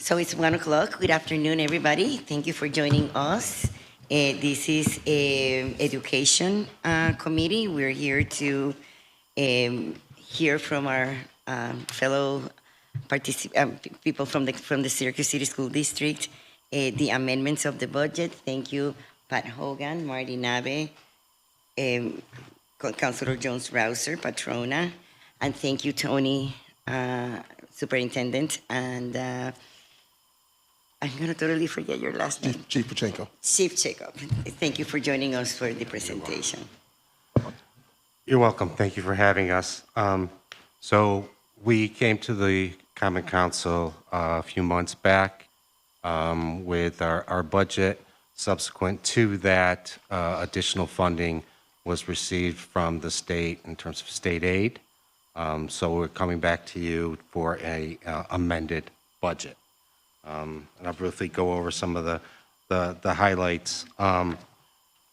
So it's 1 o'clock. Good afternoon, everybody. Thank you for joining us. This is Education Committee. We're here to hear from our fellow people from the Syracuse City School District, the amendments of the budget. Thank you, Pat Hogan, Marty Nabe, Councilor Jones-Rouser, Patrona, and thank you, Tony, Superintendent, and I'm going to totally forget your last name. Chief Pachenko. Chief Jacob. Thank you for joining us for the presentation. You're welcome. Thank you for having us. So we came to the Common Council a few months back with our budget. Subsequent to that, additional funding was received from the state in terms of state aid. So we're coming back to you for a amended budget. And I'll briefly go over some of the highlights.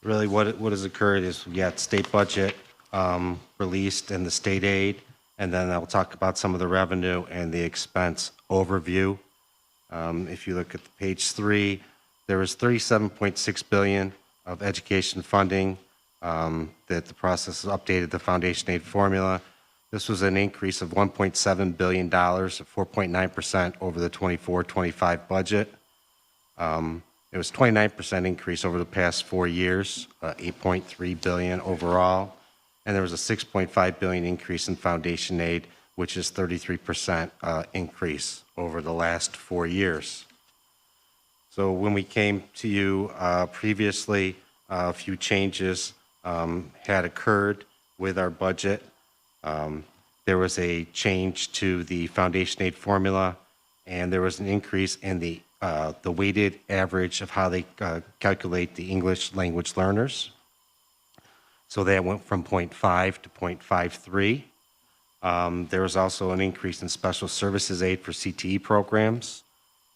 Really what has occurred is we got state budget released and the state aid, and then I'll talk about some of the revenue and the expense overview. If you look at page 3, there was $37.6 billion of education funding that the process updated the foundation aid formula. This was an increase of $1.7 billion, 4.9% over the 24-25 budget. It was 29% increase over the past 4 years, 8.3 billion overall. And there was a 6.5 billion increase in foundation aid, which is 33% increase over the last 4 years. So when we came to you previously, a few changes had occurred with our budget. There was a change to the foundation aid formula, and there was an increase in the weighted average of how they calculate the English language learners. So that went from 0.5 to 0.53. There was also an increase in special services aid for CTE programs.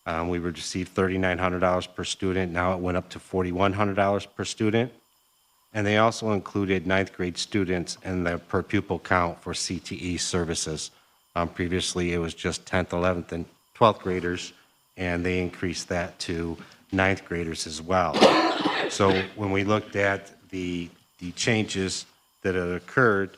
We received $3,900 per student. Now it went up to $4,100 per student. And they also included 9th grade students in the per pupil count for CTE services. Previously, it was just 10th, 11th, and 12th graders, and they increased that to 9th graders as well. So when we looked at the changes that had occurred,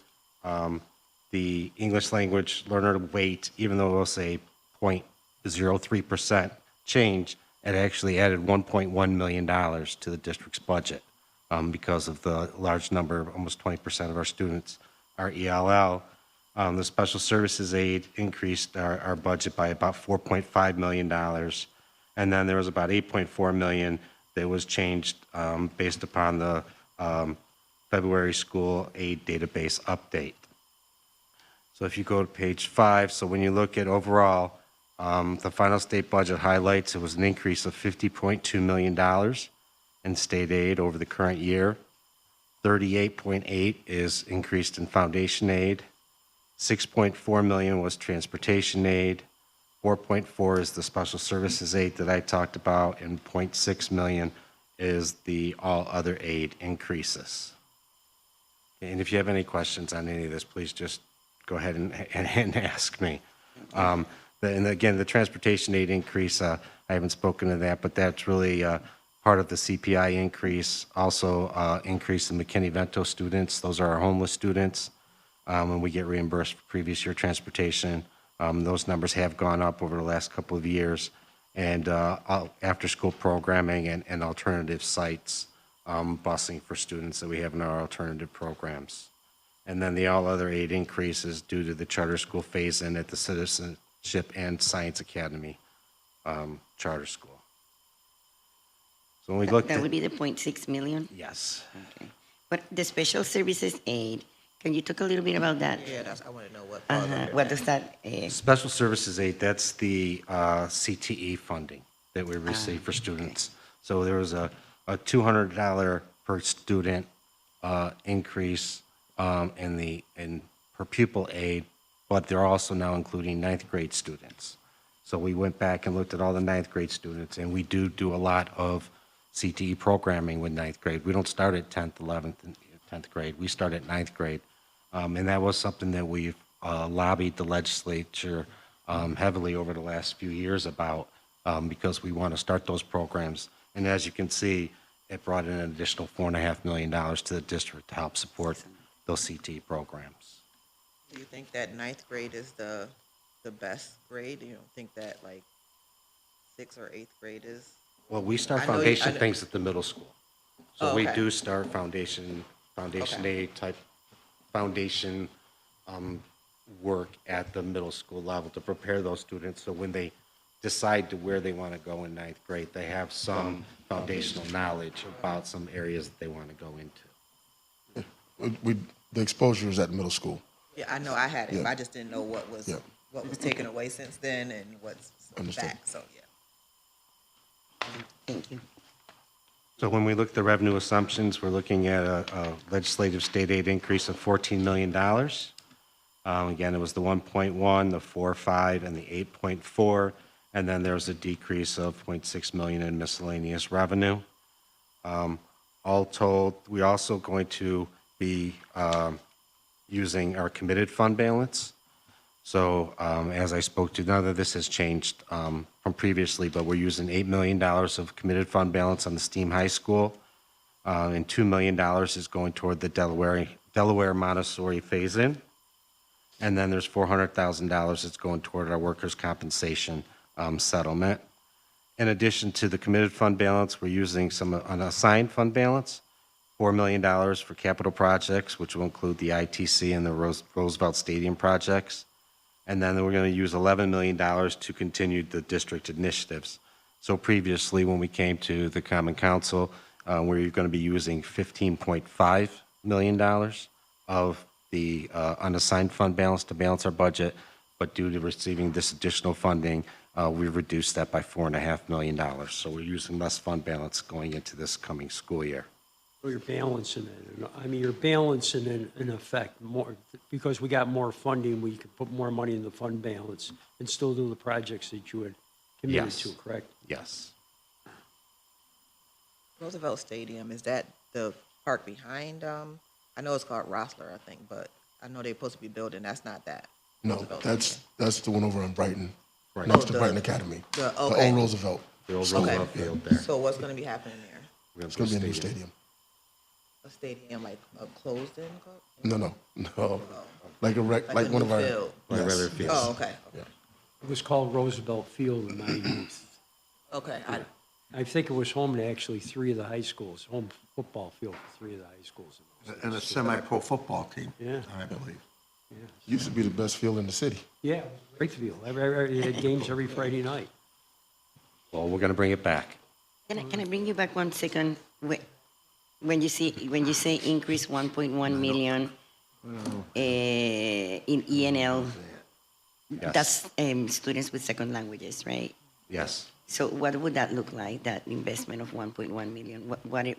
the English language learner weight, even though it was a 0.03% change, it actually added $1.1 million to the district's budget. Because of the large number, almost 20% of our students are ELL. The special services aid increased our budget by about $4.5 million. And then there was about $8.4 million that was changed based upon the February school aid database update. So if you go to page 5, so when you look at overall, the final state budget highlights, it was an increase of $50.2 million. In state aid over the current year. 38.8 is increased in foundation aid. 6.4 million was transportation aid. 4.4 is the special services aid that I talked about, and 0.6 million is the all other aid increases. And if you have any questions on any of this, please just go ahead and ask me. And again, the transportation aid increase, I haven't spoken to that, but that's really part of the CPI increase. Also increase in McKinney-Vento students. Those are our homeless students. And we get reimbursed for previous year transportation. Those numbers have gone up over the last couple of years. And after-school programming and alternative sites, busing for students that we have in our alternative programs. And then the all other aid increases due to the charter school phase-in at the Citizenship and Science Academy charter school. So when we looked that would be the 0.6 million? Yes. Okay. But the special services aid, can you talk a little bit about that? Yeah, I want to know what. What does that? Special services aid, that's the CTE funding that we receive for students. So there was a $200 per student increase in per pupil aid, but they're also now including 9th grade students. So we went back and looked at all the 9th grade students, and we do a lot of CTE programming with 9th grade. We don't start at 10th, 11th, and 10th grade. We start at 9th grade. And that was something that we've lobbied the legislature heavily over the last few years about because we want to start those programs. And as you can see, it brought in an additional $4.5 million to the district to help support those CTE programs. Do you think that ninth grade is the best grade? You don't think that like sixth or eighth grade is? Well, we start I know you- foundation I kn- things at the middle school. So Oh, we okay. do start foundation Okay. A type foundation work at the middle school level to prepare those students. So when they decide to where they want to go in ninth grade, they have some foundational knowledge about some areas that they want to go into. The exposure is at the middle school. Yeah, I know I had it. Yeah. I just didn't know what was Yeah. taken away since then and what's Understood. back. So yeah. Thank you. So when we look at the revenue assumptions, we're looking at a legislative state aid increase of $14 million. Again, it was the 1.1, the 4.5, and the 8.4, and then there was a decrease of $0.6 million in miscellaneous revenue. All told, we're also going to be using our committed fund balance. So as I spoke to, none of this has changed from previously, but we're using $8 million of committed fund balance on the STEAM High School, and $2 million is going toward the Delaware Montessori phase-in. And then there's $400,000 that's going toward our workers' compensation settlement. In addition to the committed fund balance, we're using some unassigned fund balance, $4 million for capital projects, which will include the ITC and the Roosevelt Stadium projects. And then we're going to use $11 million to continue the district initiatives. So previously, when we came to the Common Council, we were going to be using $15.5 million of the unassigned fund balance to balance our budget, but due to receiving this additional funding, we reduced that by $4.5 million. So we're using less fund balance going into this coming school year. So you're balancing it. I mean, you're balancing it in effect more, because we got more funding, we could put more money in the fund balance and still do the projects that you had committed Yes. to, correct? Yes. Roosevelt Stadium, is that the park behind, I know it's called Rossler, I think, but I know they're supposed to be building, that's not that. No, Roosevelt that's the one over in Brighton, Right. next Oh, to the- Brighton Academy. the- The okay. old Roosevelt. The old School. Roosevelt field there. So what's gonna be happening there? We're It's going to be a new stadium. stadium. A stadium, like a closed-in? No. Like like a one new of our. field? Like Yes, regular field. Oh, okay, It was called Roosevelt Field in my youth. okay. I think it was home to actually three of the high schools, home football field for three of the high schools. And a semi-pro football team, Yeah. I believe. Used to be the best field in the city. Yeah, great field. They had games every Friday night. Well, we're going to bring it back. Can I bring you back 1 second? When you say increase 1.1 million in ENL, Yes. that's students with second languages, right? Yes. So what would that look like, that investment of 1.1 million?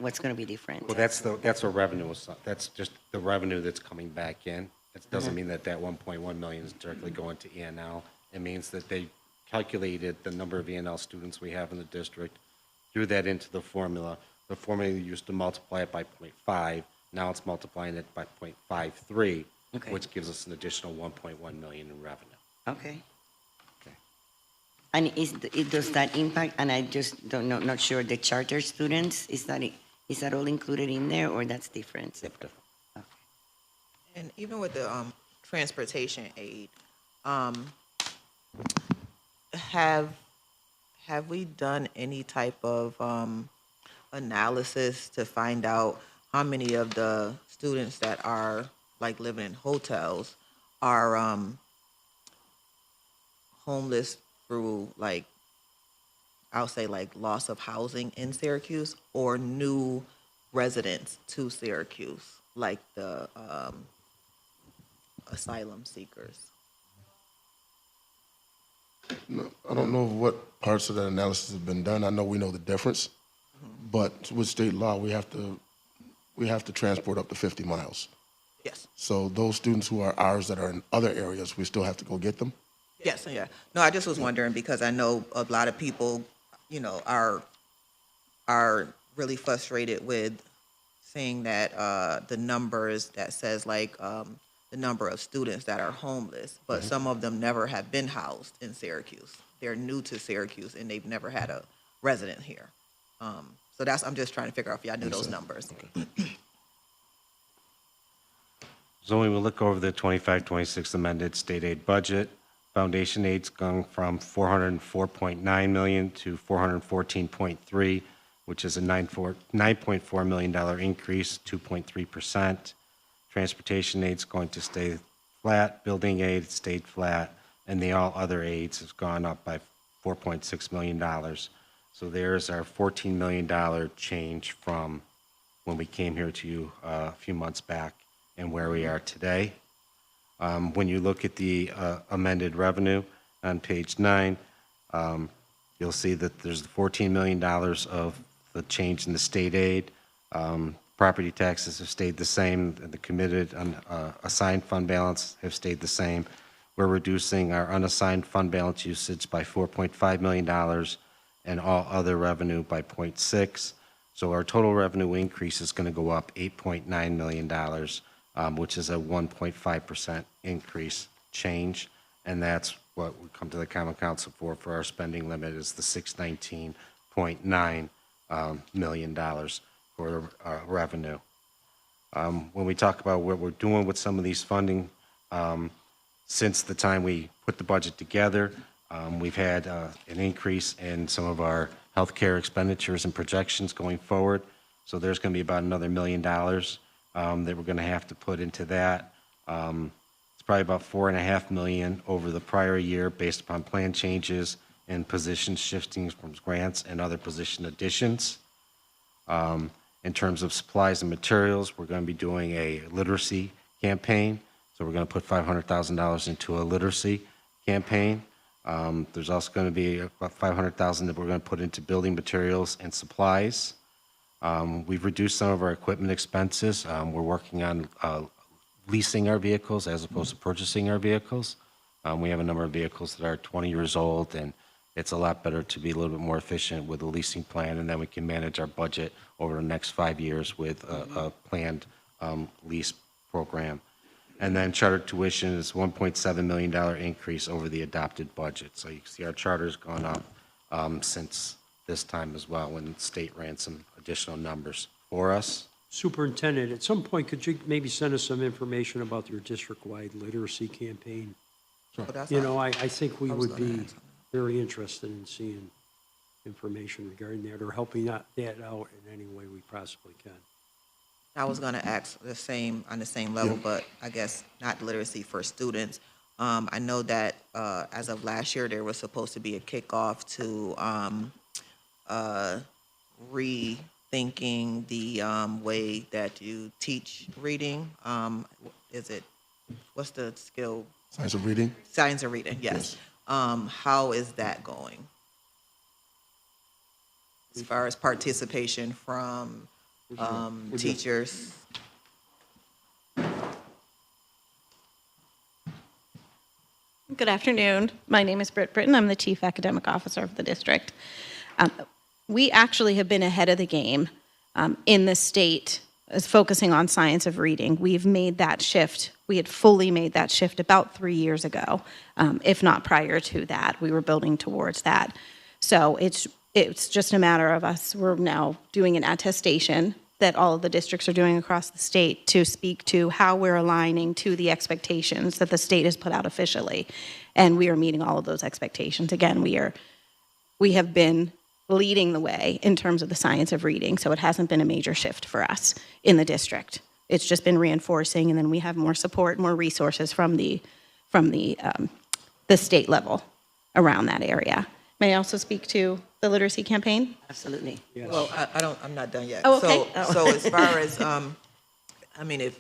What's going to be different? Well, that's a revenue, that's just the revenue that's coming back in. It doesn't mean that 1.1 million is directly going to ENL. It means that they calculated the number of ENL students we have in the district, threw that into the formula. The formula used to multiply it by 0.5. Now it's multiplying it by 0.53, Okay. which gives us an additional 1.1 million in revenue. Okay. Okay. And does that impact, and I just don't know, not sure, the charter students, is that all included in there, or that's different? Different. And even with the transportation aid, have we done any type of analysis to find out how many of the students that are like living in hotels are homeless through, like, I'll say like loss of housing in Syracuse, or new residents to Syracuse, like the asylum seekers? No, I don't know what parts of that analysis have been done. I know we know the difference, but with state law, we have to transport up to 50 miles. Yes. So those students who are ours that are in other areas, we still have to go get them. Yes, yeah. No, I just was wondering because I know a lot of people, you know, are really frustrated with seeing that the numbers that says like the number of students that are homeless, but some of them never have been housed in Syracuse. they're new to Syracuse and they've never had a resident here. So I'm just trying to figure out if y'all knew those numbers. So when we look over the 25-26 amended state aid budget, foundation aid's gone from $404.9 million to $414.3, which is a $9.4 million increase, 2.3%. Transportation aid's going to stay flat, building aid stayed flat, and the all other aids has gone up by $4.6 million. So there's our $14 million change from when we came here to you a few months back and where we are today. When you look at the amended revenue on page 9, you'll see that there's $14 million of the change in the state aid. Property taxes have stayed the same. The committed assigned fund balance have stayed the same. We're reducing our unassigned fund balance usage by $4.5 million and all other revenue by 0.6. So our total revenue increase is going to go up $8.9 million, which is a 1.5% increase change. And that's what we come to the Common Council for our spending limit is the $619.9 million for revenue. When we talk about what we're doing with some of these funding, since the time we put the budget together, we've had an increase in some of our healthcare expenditures and projections going forward. So there's going to be about another $1 million that we're going to have to put into that. It's probably about $4.5 million over the prior year based upon plan changes and position shiftings from grants and other position additions. In terms of supplies and materials, we're going to be doing a literacy campaign. So we're going to put $500,000 into a literacy campaign. There's also going to be about $500,000 that we're going to put into building materials and supplies. We've reduced some of our equipment expenses. We're working on leasing our vehicles as opposed to purchasing our vehicles. We have a number of vehicles that are 20 years old, and it's a lot better to be a little bit more efficient with a leasing plan, and then we can manage our budget over the next 5 years with a planned lease program. And then charter tuition is $1.7 million increase over the adopted budget. So you can see our charter's gone up since this time as well, when the state ran some additional numbers for us. Superintendent, at some point, could you maybe send us some information about your district-wide literacy campaign? You know, I think we would be very interested in seeing information regarding that or helping that out in any way we possibly can. I was going to ask on the same level, but I guess not literacy for students. I know that as of last year, there was supposed to be a kickoff to rethinking the way that you teach reading. What's the skill? Science of reading? Science of reading, yes. How is that going? As far as participation from teachers? Good afternoon. My name is Britt Britton. I'm the Chief Academic Officer of the district. We actually have been ahead of the game in the state as focusing on science of reading. We've made that shift. We had fully made that shift about 3 years ago, if not prior to that. We were building towards that. So it's just a matter of us. We're now doing an attestation that all of the districts are doing across the state to speak to how we're aligning to the expectations that the state has put out officially. And we are meeting all of those expectations. Again, we have been leading the way in terms of the science of reading, so it hasn't been a major shift for us in the district. It's just been reinforcing, and then we have more support, more resources from the state level around that area. May I also speak to the literacy campaign? Absolutely. Yes. Well, I'm not done yet. Oh, okay. So as far as,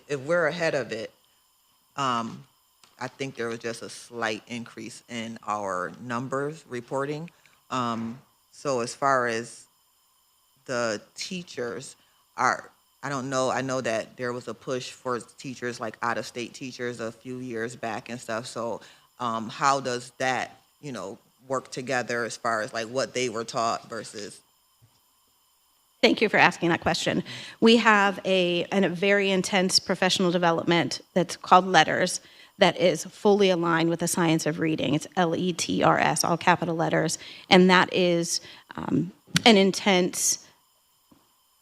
if we're ahead of it, I think there was just a slight increase in our numbers reporting. So as far as the teachers I don't know, I know that there was a push for teachers, like out-of-state teachers a few years back and stuff. So how does that, work together as far as like what they were taught versus? Thank you for asking that question. We have a very intense professional development that's called Letters that is fully aligned with the science of reading. It's LETRS, all capital letters, and that is an intense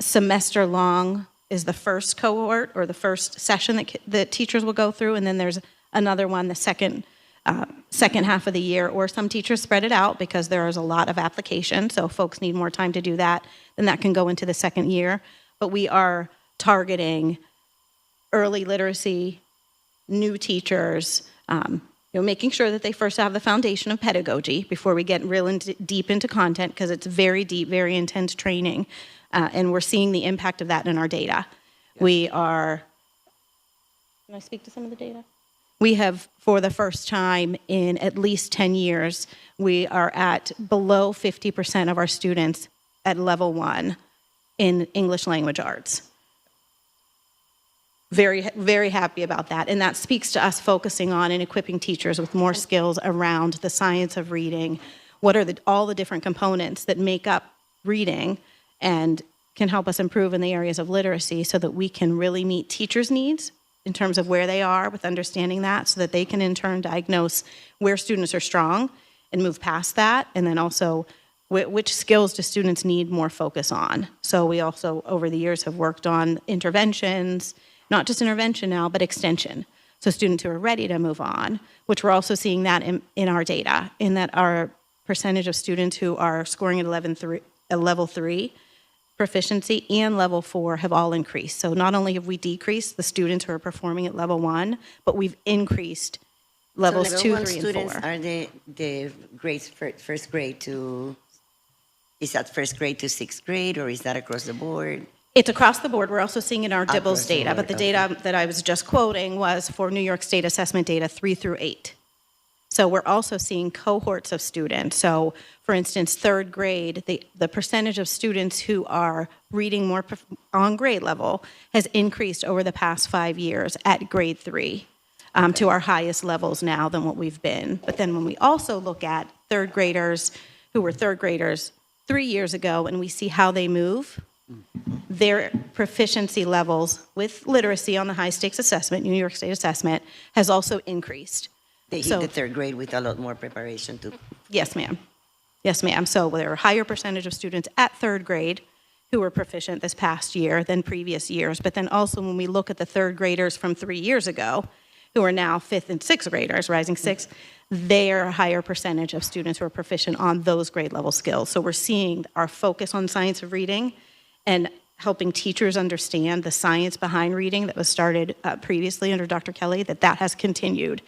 semester-long is the first cohort or the first session that teachers will go through, and then there's another one the second half of the year, or some teachers spread it out because there is a lot of application, so folks need more time to do that, then that can go into the second year. But we are targeting early literacy, new teachers, making sure that they first have the foundation of pedagogy before we get real deep into content, because it's very deep, very intense training, and we're seeing the impact of that in our data. We are, can I speak to some of the data? We have, for the first time in at least 10 years, we are at below 50% of our students at level 1 in English language arts. Very, very happy about that. And that speaks to us focusing on and equipping teachers with more skills around the science of reading. What are all the different components that make up reading and can help us improve in the areas of literacy so that we can really meet teachers' needs in terms of where they are with understanding that, so that they can in turn diagnose where students are strong and move past that, and then also which skills do students need more focus on. So we also, over the years, have worked on interventions, not just intervention now, but extension. So students who are ready to move on, which we're also seeing that in our data, in that our percentage of students who are scoring at level 3 proficiency and level 4 have all increased. So not only have we decreased the students who are performing at level 1, but we've increased levels so 2, level 1 3, and students 4. are the grades first grade to, is that first grade to sixth grade, or is that across the board? It's across the board. We're also seeing in our Across DIBELS the data, board, but the okay. data that I was just quoting was for New York State assessment data 3 through 8. So we're also seeing cohorts of students. So for instance, third grade, the percentage of students who are reading more on grade level has increased over the past 5 years at grade 3 to our highest levels now than what we've been. But then when we also look at third graders who were third graders 3 years ago, and we see how they move, their proficiency levels with literacy on the high stakes assessment, New York State assessment, has also increased. They hit So- the third grade with a lot more preparation too. Yes, ma'am. Yes, ma'am. So there are a higher percentage of students at third grade who were proficient this past year than previous years. But then also when we look at the third graders from 3 years ago, who are now fifth and sixth graders, rising sixth, they're a higher percentage of students who are proficient on those grade level skills. So we're seeing our focus on science of reading and helping teachers understand the science behind reading that was started previously under Dr. Kelly, that has continued.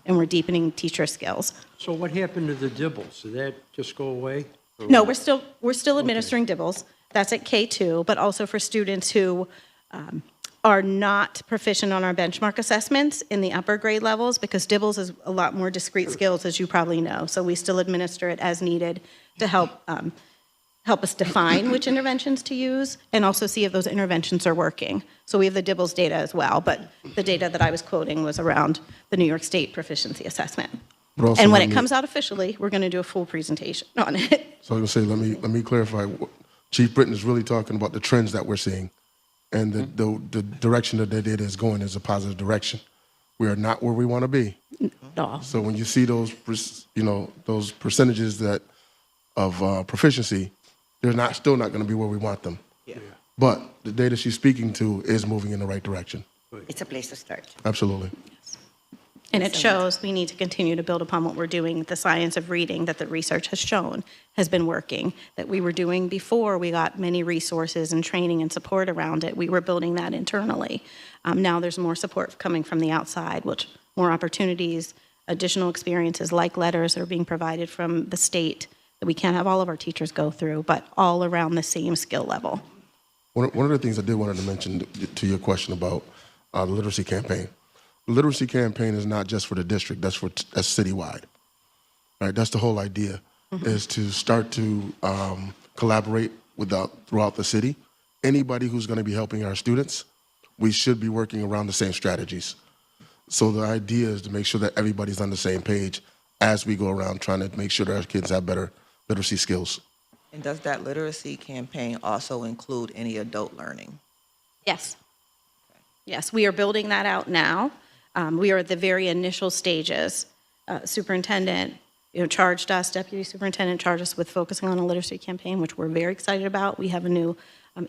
And we're deepening teacher skills. So what happened to the DIBELS? Did that just go away? No, we're still administering DIBELS. That's at K2, but also for students who are not proficient on our benchmark assessments in the upper grade levels, because DIBELS is a lot more discrete skills, as you probably know. So we still administer it as needed to help us define which interventions to use and also see if those interventions are working. So we have the DIBELS data as well, but the data that I was quoting was around the New York State proficiency assessment. But also And when let it me- comes out officially, we're going to do a full presentation on it. So I was gonna say, let me clarify. Chief Britton is really talking about the trends that we're seeing, and the direction that the data is going is a positive direction. We are not where we want to be. No. So when you see those, those percentages of proficiency, they're still not going to be where we want them. Yeah. But the data she's speaking to is moving in the right direction. It's a place to start. Absolutely. And it shows we need to continue to build upon what we're doing, the science of reading that the research has shown has been working, that we were doing before we got many resources and training and support around it. We were building that internally. Now there's more support coming from the outside, which more opportunities, additional experiences like letters that are being provided from the state that we can't have all of our teachers go through, but all around the same skill level. One of the things I did want to mention to your question about the literacy campaign. The literacy campaign is not just for the district, that's citywide. Right? That's the whole idea, is to start to collaborate throughout the city. Anybody who's going to be helping our students, we should be working around the same strategies. So the idea is to make sure that everybody's on the same page as we go around trying to make sure that our kids have better literacy skills. And does that literacy campaign also include any adult learning? Yes. Yes, we are building that out now. We are at the very initial stages. Superintendent, charged us, Deputy Superintendent charged us with focusing on a literacy campaign, which we're very excited about. We have a new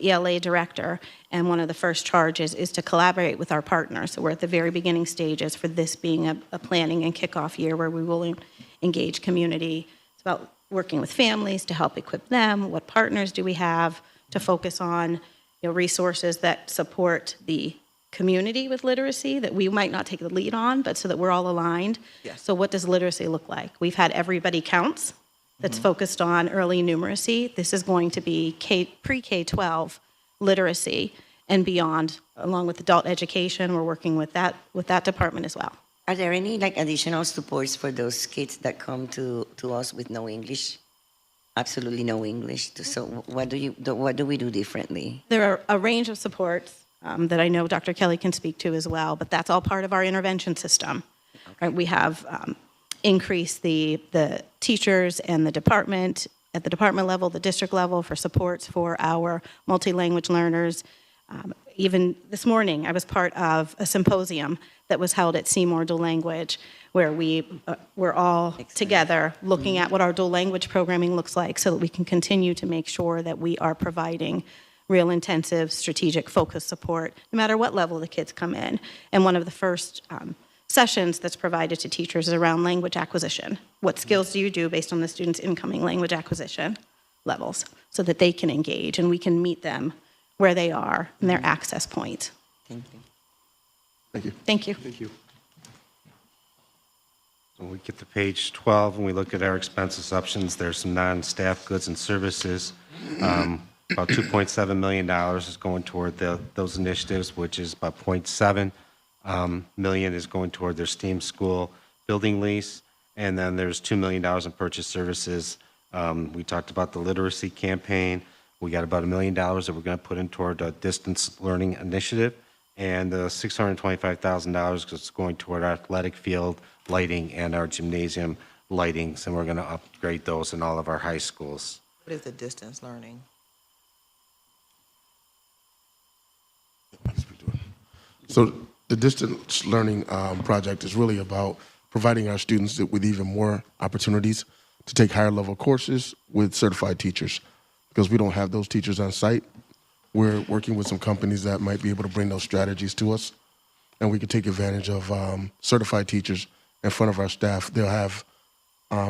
ELA director, and one of the first charges is to collaborate with our partners. So we're at the very beginning stages for this being a planning and kickoff year where we will engage community. It's about working with families to help equip them. What partners do we have to focus on, resources that support the community with literacy that we might not take the lead on, but so that we're all aligned. Yes. So what does literacy look like? We've had Everybody Counts that's focused on early numeracy. This is going to be pre-K-12 literacy and beyond, along with adult education. We're working with that department as well. Are there any additional supports for those kids that come to us with no English? Absolutely no English. So what do we do differently? There are a range of supports that I know Dr. Kelly can speak to as well, but that's all part of our intervention system. Right? We have increased the teachers and the department, at the department level, the district level, for supports for our multi-language learners. Even this morning, I was part of a symposium that was held at Seymour Dual Language, where we were all together looking at what our dual language programming looks like so that we can continue to make sure that we are providing real intensive strategic focus support, no matter what level the kids come in. And one of the first sessions that's provided to teachers is around language acquisition. What skills do you do based on the students' incoming language acquisition levels so that they can engage and we can meet them where they are in their access point. Thank you. Thank you. Thank you. Thank you. When we get to page 12, and we look at our expense assumptions, there's some non-staff goods and services. About $2.7 million is going toward those initiatives, which is about $0.7 million is going toward their STEAM school building lease. And then there's $2 million in purchase services. We talked about the literacy campaign. We got about $1 million that we're going to put in toward a distance learning initiative. And the $625,000 is going toward our athletic field lighting and our gymnasium lightings, and we're going to upgrade those in all of our high schools. What is the distance learning? So the distance learning project is really about providing our students with even more opportunities to take higher level courses with certified teachers, because we don't have those teachers on site. We're working with some companies that might be able to bring those strategies to us, and we can take advantage of certified teachers in front of our staff. They'll have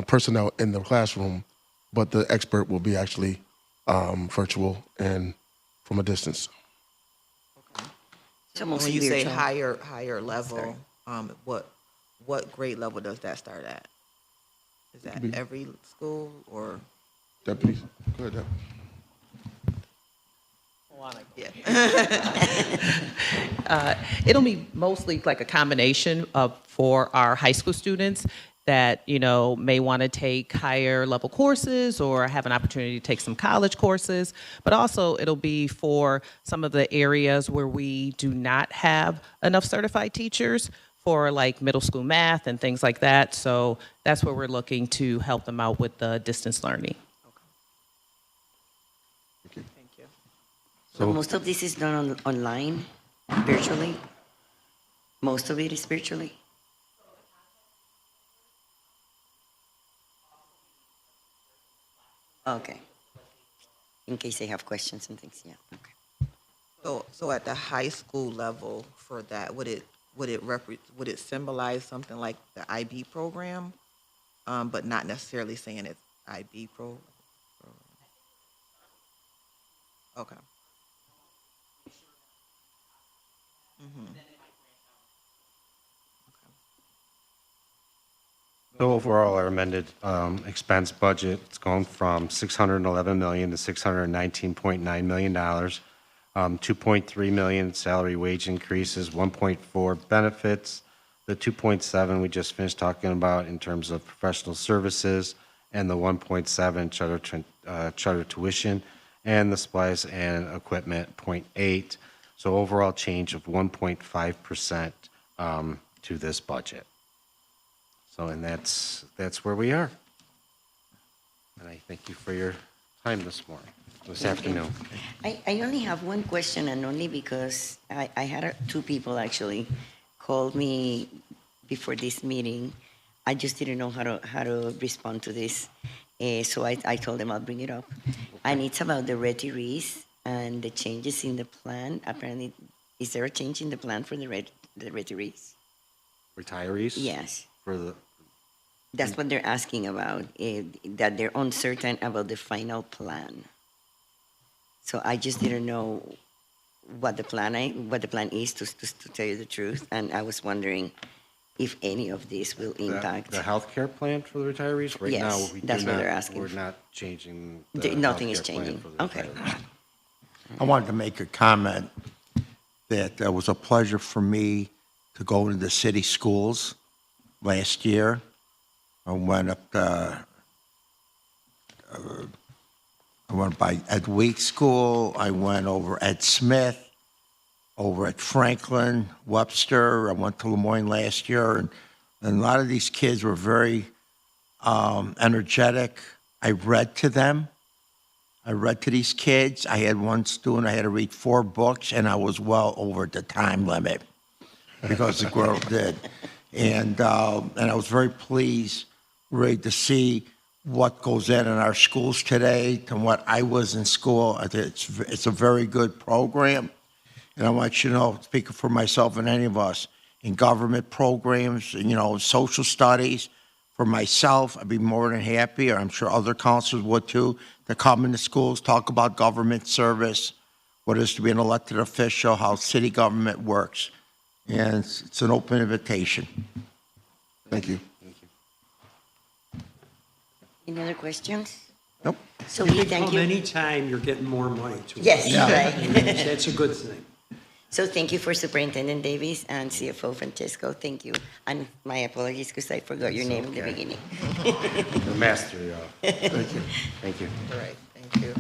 personnel in the classroom, but the expert will be actually virtual and from a distance. So When mostly you say virtual. higher level, what grade level does that start at? Is that every school or? Deputies, go ahead, Deb. It'll be mostly like a combination of for our high school students that, may want to take higher level courses or have an opportunity to take some college courses, but also it'll be for some of the areas where we do not have enough certified teachers for like middle school math and things like that. So that's where we're looking to help them out with the distance learning. So most of this is done online, virtually? Most of it is virtually? Okay. In case they have questions and things, yeah, okay. So at the high school level for that, would it symbolize something like the IB program, but not necessarily saying it's IB program? Okay. So overall, our amended expense budget, it's gone from $611 million to $619.9 million. 2.3 million salary wage increases, 1.4 benefits. The 2.7 we just finished talking about in terms of professional services, and the 1.7 charter tuition, and the supplies and equipment, 0.8. So overall change of 1.5% to this budget. So, and that's where we are. And I thank you for your time this morning, this afternoon. I only have one question, and only because I had two people actually called me before this meeting. I just didn't know how to respond to this. So I told them I'll bring it up. And it's about the retirees and the changes in the plan. Apparently, is there a change in the plan for the retirees? Retirees? Yes. For the, That's what they're asking about, that they're uncertain about the final plan. So I just didn't know what the plan is, to tell you the truth, and I was wondering if any of this will impact. the healthcare plan for the retirees? Right now, Yes, we do that's what not- they're asking. We're not changing the Nothing is healthcare plan changing. for the Okay. retirees. I wanted to make a comment that it was a pleasure for me to go into the city schools last year. I went up I went by Ed Week School. I went over Ed Smith, over at Franklin, Webster. I went to Lemoyne last year, and a lot of these kids were very energetic. I read to them. I read to these kids. I had one student, I had to read 4 books, and I was well over the time limit because the girl did. And I was very pleased, Ray, to see what goes in our schools today to what I was in school. I think it's a very good program. And I want you to know, speaking for myself and any of us, in government programs, social studies, for myself, I'd be more than happy, or I'm sure other counselors would too, to come into schools, talk about government service, what it is to be an elected official, how city government works. And it's an open invitation. Thank you. Any other questions? Nope. So we thank Come you. anytime, you're getting more money too. Yes, right. That's a good thing. So thank you for Superintendent Davis and CFO Francesco. Thank you. And my apologies because I forgot your name in the beginning. The master, Thank you. Thank you. All right, thank you.